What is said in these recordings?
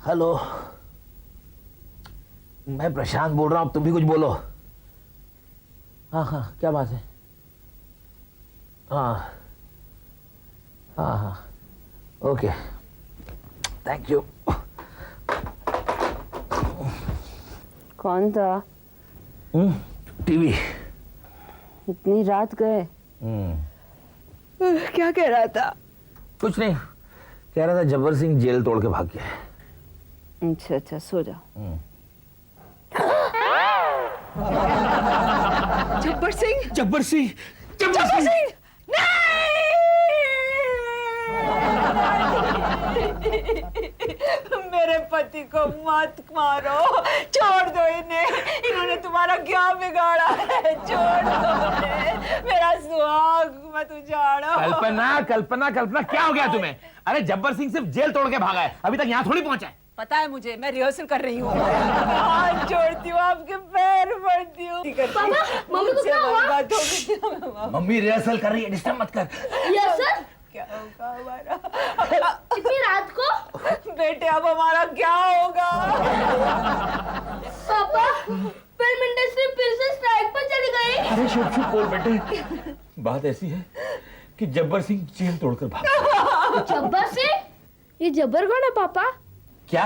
Hello, मैं प्रशांत बोल रहा हूं, तुम भी कुछ बोलो। हाँ हाँ, क्या बात है? हाँ हाँ हाँ, ओके, थैंक यू। कौन था? टीवी। इतनी रात गए? क्या कह रहा था? कुछ नहीं, कह रहा था जब्बर सिंह जेल तोड़ के भाग गया। अच्छा अच्छा, सो जाओ। जब्बर सिंह, जब्बर सिंह, जब्बर सिंह, मेरे पति को मत मारो, छोड़ दो इन्हें, इन्होंने तुम्हारा क्या बिगाड़ा है, छोड़ दो इन्हें, मेरा सुहाग मत उजाड़ो। कल्पना कल्पना कल्पना, क्या हो गया तुम्हें? अरे जब्बर सिंह सिर्फ जेल तोड़ के भागा है, अभी तक यहाँ थोड़ी पहुंचा है। पता है मुझे, मैं रिहर्सल कर रही हूँ। हाथ जोड़ती हूँ, आपके पैर पड़ती हूँ। पापा, मम्मी को क्या हुआ? मम्मी रिहर्सल कर रही है, डिस्टर्ब मत कर। Yes sir. क्या होगा हमारा? इतनी रात को? बेटे अब हमारा क्या होगा? पापा, फिल्म इंडस्ट्री फिर से स्ट्राइक पर चली गई। अरे चुप चुप बोल बेटे, बात ऐसी है कि जब्बर सिंह जेल तोड़कर भागा। जब्बर सिंह? ये जब्बर कौन है पापा? क्या?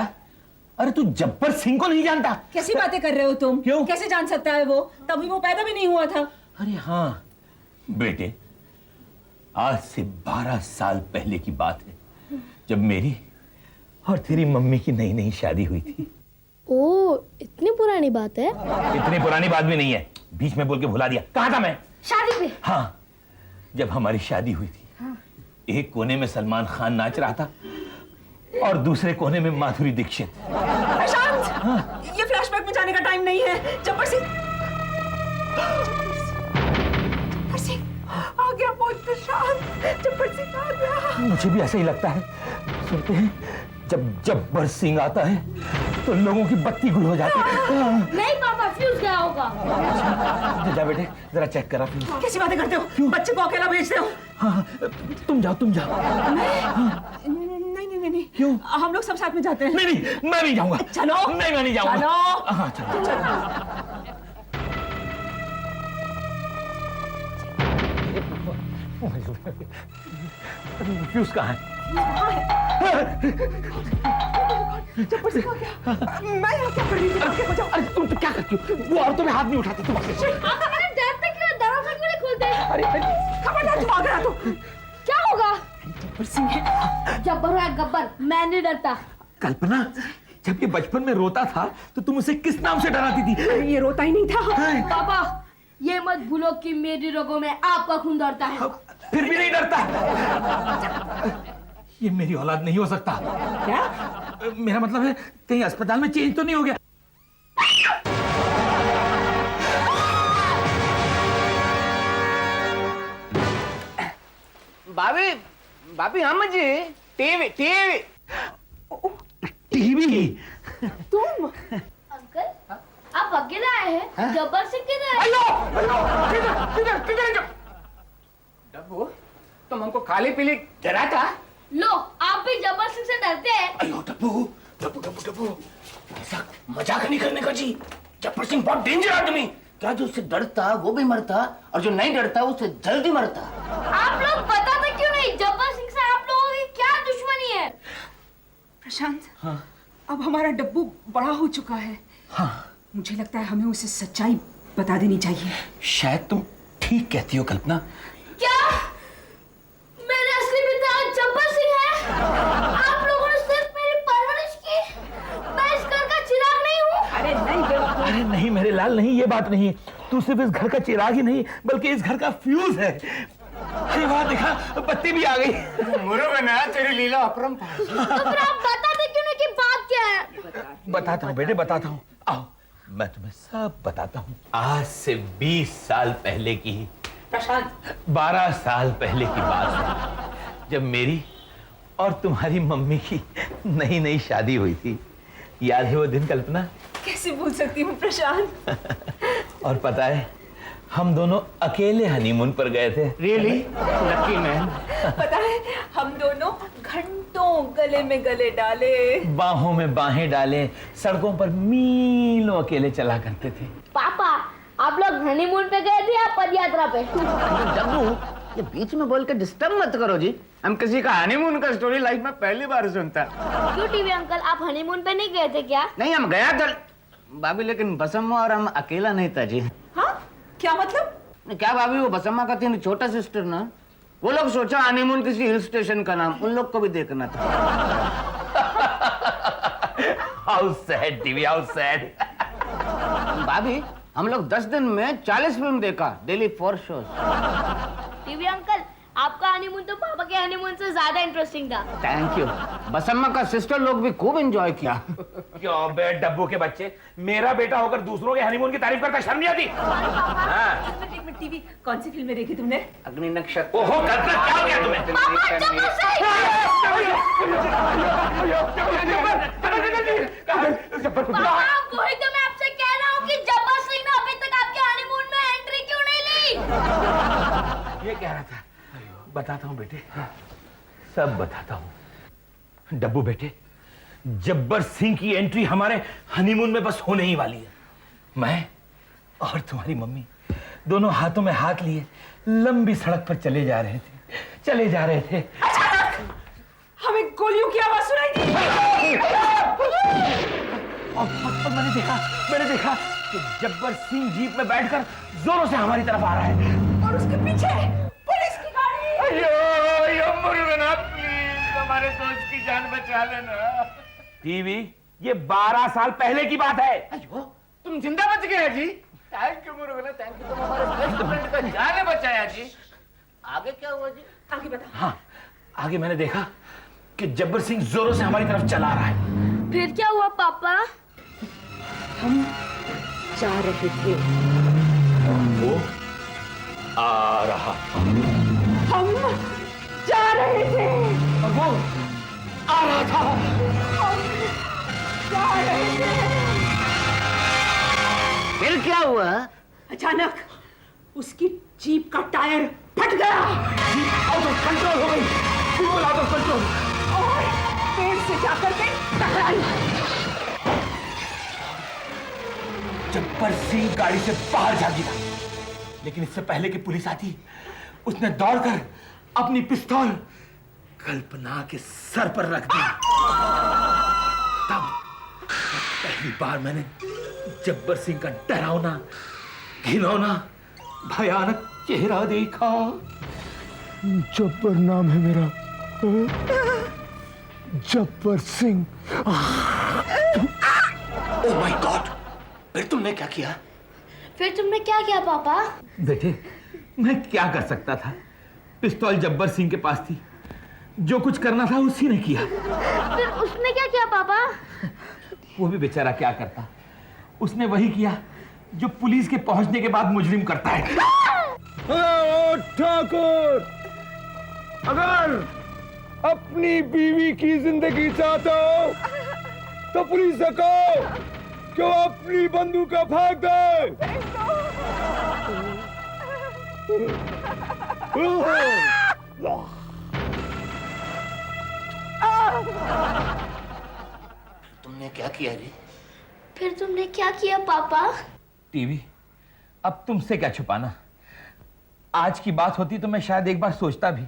अरे तू जब्बर सिंह को नहीं जानता? कैसी बातें कर रहे हो तुम? क्यों? कैसे जान सकता है वो? तभी वो पैदा भी नहीं हुआ था। अरे हाँ बेटे, आज से 12 साल पहले की बात है, जब मेरी और तेरी मम्मी की नई नई शादी हुई थी। ओ, इतनी पुरानी बात है? इतनी पुरानी बात भी नहीं है, बीच में बोल के भुला दिया। कहाँ था मैं? शादी पे? हाँ, जब हमारी शादी हुई थी, हाँ। एक कोने में सलमान खान नाच रहा था और दूसरे कोने में माधुरी दीक्षित। प्रशांत, हाँ? ये फ्लैशबैक में जाने का टाइम नहीं है। जब्बर सिंह आ गया, बहुत प्रशांत, जब्बर सिंह आ गया। मुझे भी ऐसा ही लगता है। सुनते हैं, जब जब्बर सिंह आता है तो लोगों की बत्ती गुल हो जाती है। नहीं पापा, फ्यूज गया होगा। जा बेटे, जरा चेक करा फ्यूज। कैसी बातें करते हो? क्यों? बच्चे को अकेला भेजते हो? हाँ, तुम जाओ तुम जाओ। नहीं, क्यों? हम लोग सब साथ में जाते हैं। नहीं, मैं नहीं जाऊंगा। चलो। नहीं, मैं नहीं जाऊंगा। चलो। हाँ चलो। फ्यूज कहाँ है? जब्बर सिंह आ गया। मैं यहाँ क्या कर रही थी? आगे बचाओ। अरे तुम तो क्या करती हो? वो औरतों में हाथ नहीं उठाते तुम। अरे डरते क्यों? दरवाजा क्यों नहीं खोलते? अरे खबरदार, तुम आ गया तो क्या होगा? जब्बर सिंह है। जब्बर है गब्बर, मैं नहीं डरता। कल्पना, जब ये बचपन में रोता था तो तुम उसे किस नाम से डराती थी? अरे ये रोता ही नहीं था। पापा, ये मत भूलो कि मेरी रगों में आपका खून दौड़ता है। फिर भी नहीं डरता? ये मेरी औलाद नहीं हो सकता। क्या? मेरा मतलब है, कहीं अस्पताल में चेंज तो नहीं हो गया? भाभी, भाभी हम जी टीवी टीवी टीवी। तुम? अंकल, आप अकेले आए हैं? जब्बर सिंह किधर है? किधर डब्बू, तुम हमको खाली पीली डरा था? लो, आप भी जब्बर सिंह से डरते हैं? अयो डब्बू, डब्बू डब्बू डब्बू, ऐसा मजाक नहीं करने का जी। जब्बर सिंह बहुत डेंजर आदमी। क्या जो उससे डरता वो भी मरता, और जो नहीं डरता उससे जल्दी मरता। आप लोग बताते क्यों नहीं? जब्बर सिंह से आप लोगों की क्या दुश्मनी है? प्रशांत, हाँ? अब हमारा डब्बू बड़ा हो चुका है। हाँ। मुझे लगता है हमें उसे सच्चाई बता देनी चाहिए। शायद तुम ठीक कहती हो कल्पना। क्या? मेरे असली पिता जब्बर सिंह है? आप लोगों ने सिर्फ मेरी परवरिश की? मैं इस घर का चिराग नहीं हूँ? अरे नहीं, अरे नहीं मेरे लाल, नहीं, ये बात नहीं। तू सिर्फ इस घर का चिराग ही नहीं, बल्कि इस घर का फ्यूज है। अरे वाह, देखा, बत्ती भी आ गई। मुरुगना, तेरी लीला अपरंपार। तो फिर आप बताते क्यों नहीं कि बात क्या है? बताता हूँ बेटे, बताता हूँ। आओ, मैं तुम्हें सब बताता हूँ। आज से 20 साल पहले की, प्रशांत 12 साल पहले की बात है, जब मेरी और तुम्हारी मम्मी की नई नई शादी हुई थी। याद है वो दिन कल्पना? कैसे भूल सकती हूँ प्रशांत। और पता है हम दोनों अकेले हनीमून पर गए थे। Really lucky man. पता है हम दोनों घंटों गले में गले डाले, बाहों में बाहें डाले, सड़कों पर मीलों अकेले चला करते थे। पापा आप लोग हनीमून पे गए थे या पदयात्रा पे? डब्बू ये बीच में बोल के डिस्टर्ब मत करो जी। हम किसी का हनीमून का स्टोरी लाइफ में पहली बार सुनता। क्यों टीवी अंकल, आप हनीमून पे नहीं गए थे क्या? नहीं हम गया था भाभी, लेकिन बसम्मा और हम अकेला नहीं था जी। हाँ क्या मतलब? क्या भाभी, वो बसम्मा का थी छोटा सिस्टर ना, वो लोग सोचा हनीमून किसी हिल स्टेशन का नाम, उन लोग को भी देखना था। How sad TV, how sad. भाभी हम लोग 10 दिन में 40 फिल्म देखा, डेली 4 शोज। टीवी अंकल आपका हनीमून तो पापा के हनीमून से ज्यादा इंटरेस्टिंग था। Thank you. बसम्मा का सिस्टर लोग भी खूब एंजॉय किया। क्यों बे डब्बू के बच्चे, मेरा बेटा होकर दूसरों के हनीमून की तारीफ करता शर्म नहीं आती? हाँ। एक मिनट टीवी, कौन सी फिल्में देखी तुमने? अग्नि नक्षत्र। ओहो कल्पना, क्या हो गया तुम्हें? पापा जबरदस्ती! पापा वही तो मैं आपसे कह रहा हूँ कि जब्बार सिंह ने अभी तक आपके हनीमून में एंट्री क्यों नहीं ली? ये कह रहा था। बताता हूँ बेटे, सब बताता हूँ। डब्बू बेटे, जब्बर सिंह की एंट्री हमारे हनीमून में बस होने ही वाली है। मैं और तुम्हारी मम्मी दोनों हाथों में हाथ लिए लंबी सड़क पर चले जा रहे थे। अचानक हमें गोलियों की आवाज सुनाई दी। और मैंने देखा कि जब्बर सिंह जीप में बैठकर जोरों से हमारी तरफ आ रहा है। और उसके पीछे पुलिस की गाड़ी। अयो मुरुगना, प्लीज हमारे दोस्त की जान बचा लेना। टीवी, ये 12 साल पहले की बात है। अयो तुम जिंदा बच गए जी। थैंक यू मुरुगना, थैंक यू, तुम हमारे बेस्ट फ्रेंड का जान बचाया जी। आगे क्या हुआ जी? आगे बता। हाँ, आगे मैंने देखा कि जब्बर सिंह जोरों से हमारी तरफ चला रहा है। फिर क्या हुआ पापा? हम जा रहे थे, वो आ रहा था हम जा रहे थे, और वो आ रहा था। हम जा रहे थे। फिर क्या हुआ? अचानक उसकी जीप का टायर फट गया आउट ऑफ कंट्रोल हो गई, बिल्कुल आउट ऑफ कंट्रोल। और पेड़ से जाकर के टकराई। जब्बर सिंह गाड़ी से बाहर जा गिरा, लेकिन इससे पहले कि पुलिस आती, उसने दौड़कर अपनी पिस्तौल कल्पना के सर पर रख दी। तब पहली बार मैंने जब्बर सिंह का डरावना, घिनौना, भयानक चेहरा देखा। जब्बर नाम है मेरा, जब्बर सिंह। ओह माय गॉड, फिर तुमने क्या किया? फिर तुमने क्या किया पापा? बेटे, मैं क्या कर सकता था? पिस्तौल जब्बर सिंह के पास थी, जो कुछ करना था उसी ने किया। फिर उसने क्या किया पापा? वो भी बेचारा क्या करता, उसने वही किया जो पुलिस के पहुंचने के बाद मुजरिम करता है। ठाकुर, अगर अपनी बीवी की जिंदगी चाहते हो तो पुलिस से कहो कि वो अपनी बंदूक फेंक दे। तुमने क्या किया रे? फिर तुमने क्या किया पापा? टीवी, अब तुमसे क्या छुपाना। आज की बात होती तो मैं शायद एक बार सोचता भी,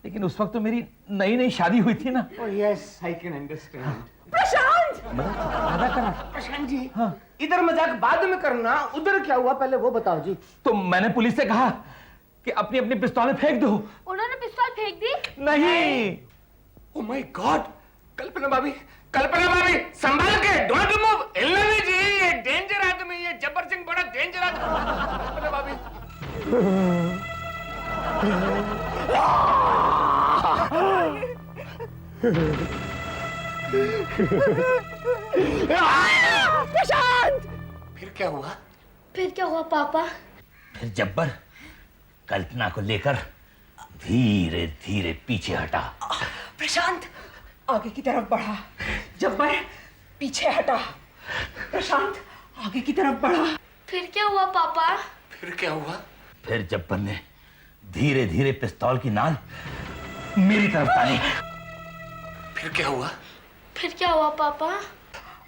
लेकिन उस वक्त तो मेरी नई नई शादी हुई थी ना। Oh yes, I can understand. Prashant! मजाक कर रहा था। प्रशांत जी, हाँ। इधर मजाक बाद में करना, उधर क्या हुआ पहले वो बताओ जी। तो मैंने पुलिस से कहा कि अपनी अपनी पिस्तौलें फेंक दो। उन्होंने पिस्तौल फेंक दी? नहीं। ओह माय गॉड, कल्पना भाभी, संभाल के, डोंट मूव, हिलना नहीं जी, ये डेंजर आदमी, ये जब्बर सिंह बड़ा डेंजर आदमी। कल्पना भाभी, प्रशांत! फिर क्या हुआ? फिर क्या हुआ पापा? फिर जब्बर कल्पना को लेकर धीरे धीरे पीछे हटा। प्रशांत आगे की तरफ बढ़ा, जब्बर पीछे हटा। प्रशांत आगे की तरफ बढ़ा। फिर क्या हुआ पापा? फिर क्या हुआ? फिर जब्बर ने धीरे धीरे पिस्तौल की नाल मेरी तरफ तानी। फिर क्या हुआ? फिर क्या हुआ पापा?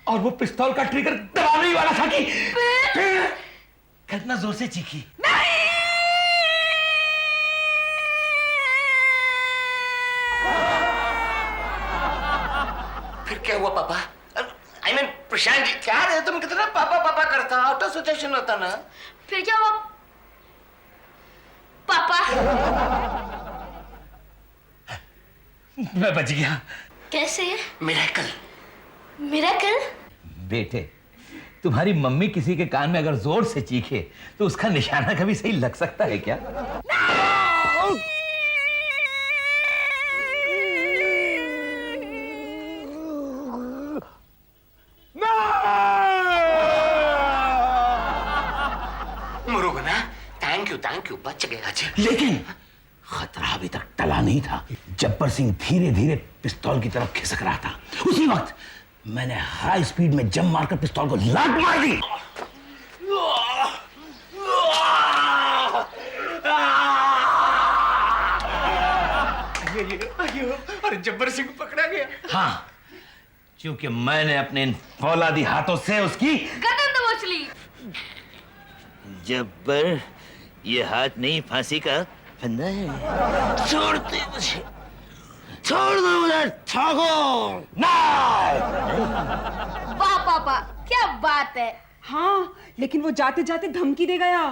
और वो पिस्तौल का ट्रिगर दबाने ही वाला था कि फिर कितना जोर से चीखी। फिर क्या हुआ पापा? आई मीन प्रशांत जी, क्या रे तुम कितना पापा पापा करता? आउट ऑफ सिचुएशन होता ना। फिर क्या हुआ पापा? मैं बच गया। कैसे? मिरेकल। मिरेकल? बेटे, तुम्हारी मम्मी किसी के कान में अगर जोर से चीखे तो उसका निशाना कभी सही लग सकता है क्या? मुरुगना, थैंक यू, बच गया जी। लेकिन खतरा अभी तक टला नहीं था। जब्बर सिंह धीरे धीरे पिस्तौल की तरफ खिसक रहा था। उसी वक्त मैंने हाई स्पीड में जंप मारकर पिस्तौल को लात मार दी। और जब्बर सिंह पकड़ा गया। हाँ, क्योंकि मैंने अपने इन फौलादी हाथों से उसकी गर्दन दबोच ली। जब्बर, ये हाथ नहीं फांसी का फंदा है। छोड़ दे मुझे, छोड़ दो मुझे ठाकुर। वाह पापा, क्या बात है। हाँ लेकिन वो जाते जाते धमकी दे गया।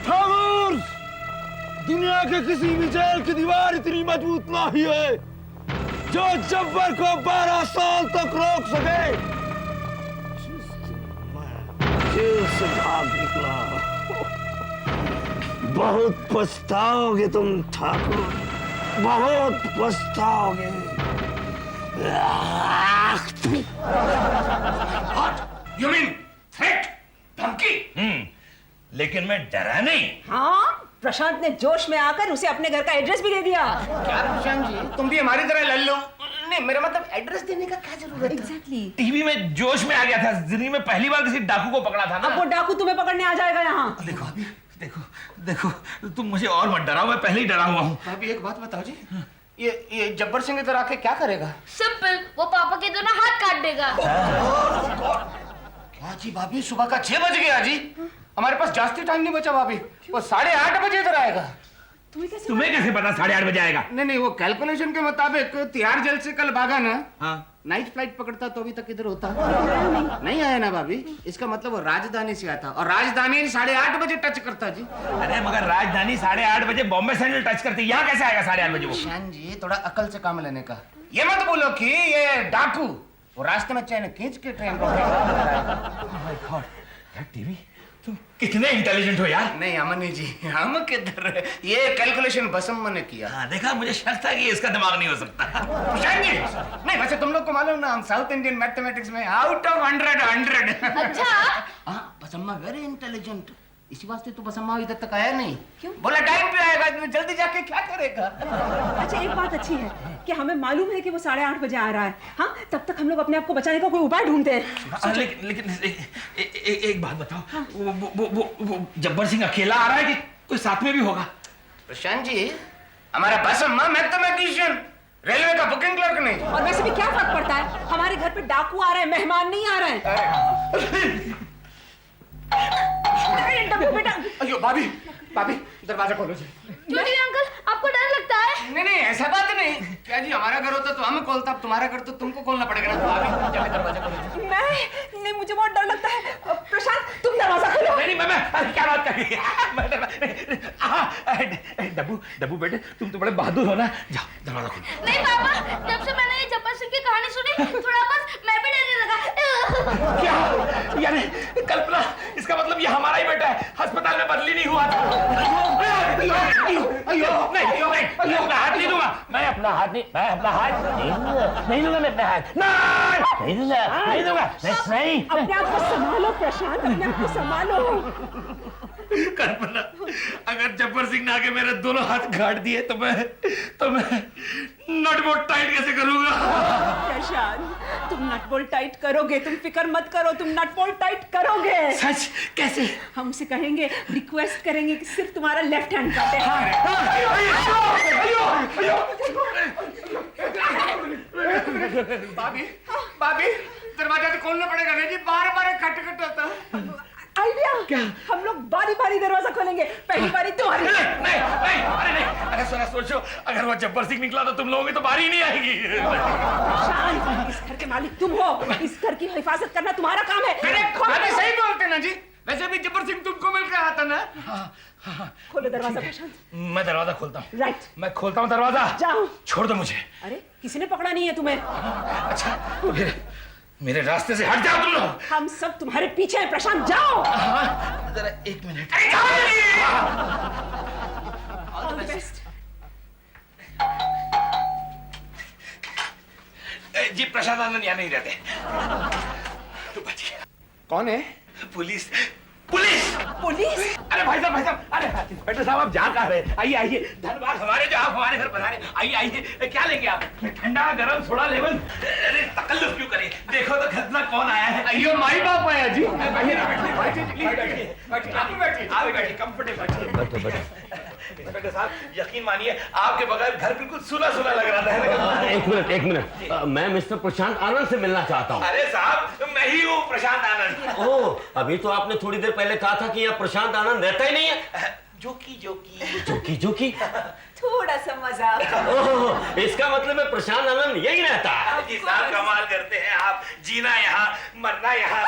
ठाकुर, दुनिया के किसी भी जेल की दीवार इतनी मजबूत नहीं है जो जब्बर को 12 साल तक रोक सके। जेल से भाग निकला, बहुत पछताओगे तुम ठाकुर, बहुत पछताओगे। यू मीन थ्रेट, धमकी? लेकिन मैं डरा नहीं। हाँ प्रशांत ने जोश में आकर उसे अपने घर का एड्रेस भी दे दिया। क्या प्रशांत जी, तुम भी हमारी तरह लल्लू? नहीं, मेरा मतलब एड्रेस देने का क्या जरूरत है? एग्जैक्टली। टीवी में जोश में आ गया था। जिंदगी में पहली बार किसी डाकू को पकड़ा था ना। अब वो डाकू तुम्हें पकड़ने आ जाएगा यहाँ। देखो अभी, देखो देखो, तुम मुझे और मत डराओ, मैं पहले ही डरा हुआ हूँ। भाभी एक बात बताओ जी, ये जब्बर सिंह इधर आके क्या करेगा? सिंपल, वो पापा के दोनों हाथ काट देगा। क्या जी भाभी, सुबह का 6 बज गया जी। हमारे पास जास्ती टाइम नहीं बचा भाभी। वो 8:30 बजे इधर आएगा। तुम्हें कैसे पता 8:30 बजे आएगा? नहीं, वो कैलकुलेशन के मुताबिक तिहाड़ जेल से कल भागा ना, हाँ। नाइट फ्लाइट पकड़ता तो अभी तक इधर होता। नहीं आया ना भाभी, इसका मतलब वो राजधानी से आता और राजधानी 8:30 बजे टच करता जी। अरे मगर राजधानी 8:30 बजे बॉम्बे सेंट्रल टच करती, यहाँ कैसे आएगा 8:30 बजे वो? शान जी, थोड़ा अकल से काम लेने का। ये मत बोलो कि ये डाकू वो रास्ते में चैन खींच के ट्रेन रोकेगा। यार टीवी, तुम कितने इंटेलिजेंट हो यार। नहीं अमनी जी, हम किधर, ये कैलकुलेशन बसम्मा ने किया। हाँ, देखा, मुझे शक था कि इसका दिमाग नहीं हो सकता। शान जी, नहीं वैसे तुम लोग को मालूम ना, हम साउथ इंडियन मैथमेटिक्स में आउट ऑफ 100। अच्छा? हाँ, बसम्मा वेरी इंटेलिजेंट, इसी वास्ते तो बसम्मा इधर तक आया नहीं। क्यों? बोला टाइम पे आएगा, जल्दी जाके क्या करेगा। अच्छा एक बात अच्छी है कि हमें मालूम है कि वो 8:30 बजे आ रहा है। हाँ तब तक हम लोग अपने आप को बचाने का कोई उपाय ढूंढते हैं। लेकिन एक बात बताओ, हाँ। वो जब्बर सिंह अकेला आ रहा है कि कोई साथ में भी होगा? प्रशांत जी, हमारा बसम्मा मैथमेटिशियन, रेलवे का बुकिंग क्लर्क नहीं। और वैसे भी क्या फर्क पड़ता है, हमारे घर पे डाकू आ रहे हैं, मेहमान नहीं आ रहे हैं। डब्बू बेटा, अयो भाभी, भाभी दरवाजा खोलो जी। छोटी अंकल, आपको डर लगता है? नहीं ऐसा बात नहीं। क्या जी, हमारा घर होता तो हम खोलता, अब तुम्हारा घर तो तुमको खोलना पड़ेगा ना। भाभी जाके दरवाजा खोलो जी। नहीं मुझे बहुत डर लगता है। प्रशांत तुम दरवाजा खोलो। नहीं मैं क्या बात कर रही है? डब्बू बेटे, तुम तो बड़े बहादुर हो ना। जाओ दरवाजा खोलो। नहीं पापा, जब से मैंने ये जब्बर सिंह की कहानी सुनी, थोड़ा बस मैं भी डरने लगा। क्या यार, कल्पना, इसका मतलब ये हमारा ही बेटा है, अस्पताल में बदली नहीं हुआ था। नहीं, अपना हाथ नहीं दूंगा, मैं अपना हाथ नहीं दूंगा, मैं अपना हाथ नहीं दूंगा। अपने आप को संभालो प्रशांत, अपने आप को संभालो। कल्पना, अगर जब्बर सिंह ने आके मेरे दोनों हाथ गाड़ दिए तो मैं नट बोल्ट टाइट कैसे करूंगा? प्रशांत, तुम नट बोल्ट टाइट करोगे, तुम फिक्र मत करो, तुम नट बोल्ट टाइट करोगे। सच? कैसे? हम उसे कहेंगे, रिक्वेस्ट करेंगे कि सिर्फ तुम्हारा लेफ्ट हैंड काटे। भाभी, दरवाजा तो खोलना पड़ेगा ना जी, बार-बार खट होता है। आइडिया क्या? हम लोग बारी बारी दरवाजा खोलेंगे, पहली बारी तुम्हारी। अरे सुना, सोचो, अगर वो जब्बर सिंह निकला तो तुम लोगों की तो बारी ही नहीं आएगी। शांत, इस घर के मालिक तुम हो, इस घर की हिफाजत करना तुम्हारा काम है। अरे सही बोलते ना जी, वैसे भी जब्बर सिंह तुमको मिल के आया था ना। खोलो दरवाजा प्रशांत। मैं दरवाजा खोलता हूँ। राइट, मैं खोलता हूँ दरवाजा। जाओ। छोड़ दो मुझे। अरे किसी ने पकड़ा नहीं है तुम्हें। अच्छा, तो फिर मेरे रास्ते से हट जाओ तुम लोग। हम सब तुम्हारे पीछे हैं प्रशांत, जाओ। जरा एक मिनट। All the best. जी प्रशांत आनंद यहाँ नहीं रहते। कौन है? पुलिस। पुलिस? अरे भाई साहब, अरे इंस्पेक्टर साहब, आप जा कहाँ रहे? आइए, धन्यवाद हमारे जो आप हमारे घर पधारे। आइए, क्या लेंगे आप? ठंडा, गरम, सोडा, लेमन? अरे तकल्लुफ क्यों करें? देखो तो खतना कौन आया है। ये माई बाप आया जी। बैठिए, कंफर्टेबल बैठिए। इंस्पेक्टर साहब, यकीन मानिए, आपके बगैर घर बिल्कुल सुना लग रहा था। एक मिनट, मैं मिस्टर प्रशांत आनंद से मिलना चाहता हूँ। अरे साहब, मैं ही हूँ प्रशांत आनंद। ओह, अभी तो आपने थोड़ी देर पहले कहा था कि यहाँ प्रशांत आनंद रहता ही नहीं है। जोकी थोड़ा सा मजाक। ओह, इसका मतलब है प्रशांत आनंद यही रहता है। जी साहब, कमाल करते हैं आप। जीना यहाँ, मरना यहाँ,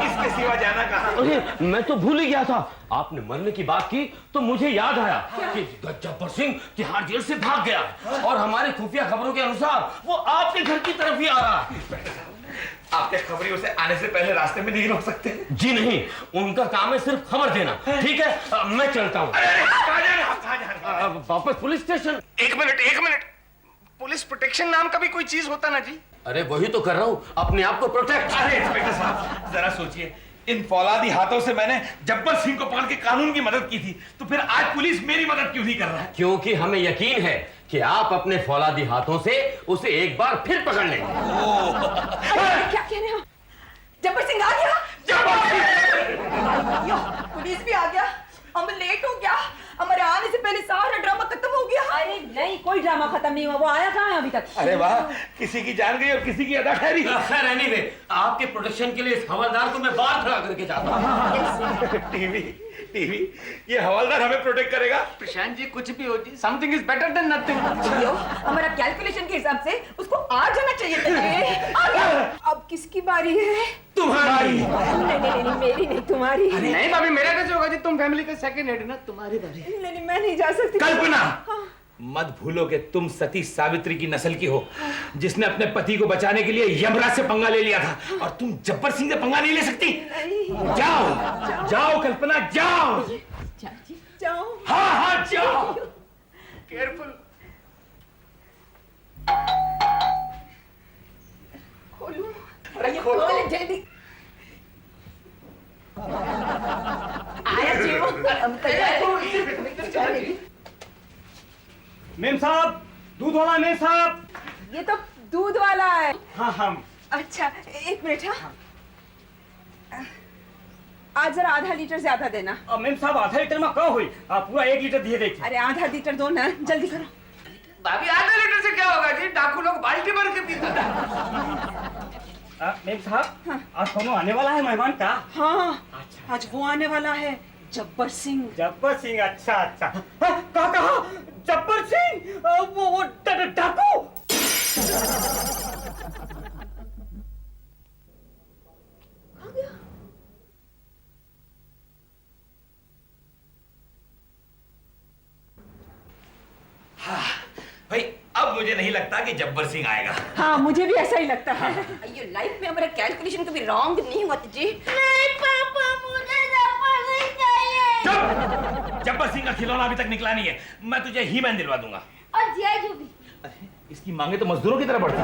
इसके सिवा जाना कहाँ? अरे मैं तो भूल ही गया था, आपने मरने की बात की तो मुझे याद आया कि जब्बर सिंह तिहाड़ जेल से भाग गया और हमारी खुफिया खबरों के अनुसार वो आपके घर की तरफ ही आ रहा है। आपके खबरी उसे आने से पहले रास्ते में नहीं रोक सकते? जी नहीं, उनका काम है सिर्फ खबर देना। ठीक है, मैं चलता हूँ। कहाँ जा रहे हैं? वापस पुलिस स्टेशन। एक मिनट, पुलिस प्रोटेक्शन नाम का भी कोई चीज होता ना जी? अरे वही तो कर रहा हूँ, अपने आप को प्रोटेक्ट। अरे इंस्पेक्टर साहब, जरा सोचिए, इन फौलादी हाथों से मैंने जब्बर सिंह को पकड़ के कानून की मदद की थी, तो फिर आज पुलिस मेरी मदद क्यों नहीं कर रहा है? क्योंकि हमें यकीन है कि आप अपने फौलादी हाथों से उसे एक बार फिर पकड़ लेंगे। क्या कह रहे हो? जब्बर सिंह आ गया? पुलिस भी आ गया? हम लेट हो गया, हमारे आने से पहले सारा ड्रामा खत्म हो गया। अरे नहीं, कोई ड्रामा खत्म नहीं हुआ, वो आया कहाँ है अभी तक? अरे वाह, किसी की जान गई और किसी की अदा ठहरी। खैर एनीवे, आपके प्रोटेक्शन के लिए इस हवलदार को मैं बाहर खड़ा करके जाता हूँ। टीवी, ये हवलदार हमें प्रोटेक्ट करेगा? प्रशांत जी, कुछ भी हो जी, something is better than nothing. हमारा कैलकुलेशन के हिसाब से उसको आ जाना चाहिए था। अब किसकी बारी है? तुम्हारी। नहीं, मेरी नहीं, तुम्हारी। नहीं भाभी, मेरा कैसे होगा जी? तुम फैमिली का सेकंड हेड ना, तुम्हारी बारी। नहीं, मैं नहीं जा सकती। कल्पना, मत भूलो कि तुम सती सावित्री की नस्ल की हो, जिसने अपने पति को बचाने के लिए यमराज से पंगा ले लिया था, और तुम जब्बर सिंह से पंगा नहीं ले सकती। जाओ कल्पना, जाओ। जाओ। हाँ, जाओ। केयरफुल। खोलूं? अरे खोलो जल्दी। आया जीव, हम तैयार। मेम साहब, दूध वाला मेम साहब। ये तो दूध वाला है। हाँ। अच्छा, एक मिनट। हाँ, आज जरा आधा लीटर ज्यादा देना। मेम साहब, आधा लीटर में कहाँ हुई? आप पूरा 1 लीटर दिए देखिए। अरे आधा लीटर दो ना, जल्दी करो। भाभी, आधे लीटर से क्या होगा जी? डाकू लोग बाल्टी भर के पीते हैं। मेम साहब, आज कौन आने वाला है मेहमान का? हाँ, आज वो आने वाला है, जब्बर सिंह। जब्बर सिंह? अच्छा। कहा? जब्बर सिंह? वो डाकू? भाई, अब मुझे नहीं लगता कि जब्बर सिंह आएगा। हाँ, मुझे भी ऐसा ही लगता है। ये लाइफ में हमारा कैलकुलेशन कभी रॉन्ग नहीं हुआ जी। नहीं जब्बर सिंह का खिलौना अभी तक निकला नहीं है। मैं तुझे ही मैन दिलवा दूंगा। और जीआई जो भी। अरे, इसकी मांगे तो मजदूरों की तरह बढ़ती है।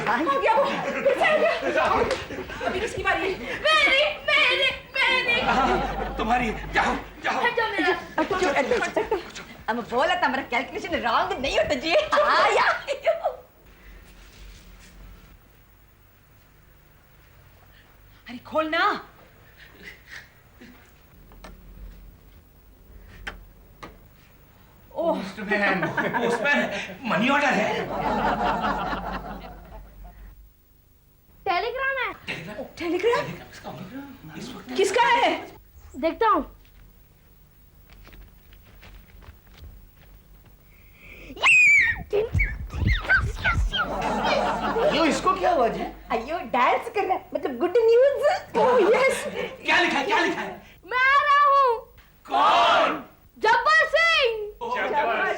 आ गया वो, फिर से आ गया। अभी किसकी बारी है? मेरी। तुम्हारी, जाओ जाओ। हटो मेरा। अब बोला था मेरा कैलकुलेशन रॉन्ग नहीं होता जी। आया। अरे खोल ना। ओह, पोस्टमैन, मनी ऑर्डर है। टेलीग्राम है। टेलीग्राम किसका है? देखता हूँ। यो इसको क्या हुआ जी? अयो डांस कर रहा है, मतलब गुड न्यूज। Oh yes. क्या लिखा है? क्या लिखा है? मैं आ रहा हूँ। कौन? जब्बर सिंह। जब्बर